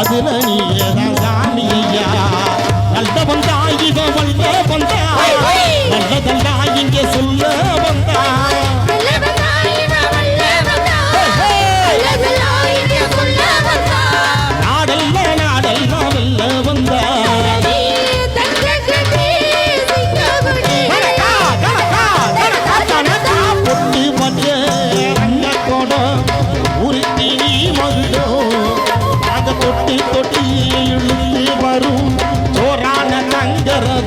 அதுல நீதான் சாமி ஐயா நல்லவன் தான் இவன் வல்லவன் தான் நல்லதெல்லாம் இங்கே சொல்ல வந்தா நாடெல்லாம் வெல்ல வந்தா பொட்டு பச்ச அண்ணத்தோட உருத்தி நீ மகுடோ அத தொட்டு தொட்டு இழுத்து வரும் சோறான தங்கரத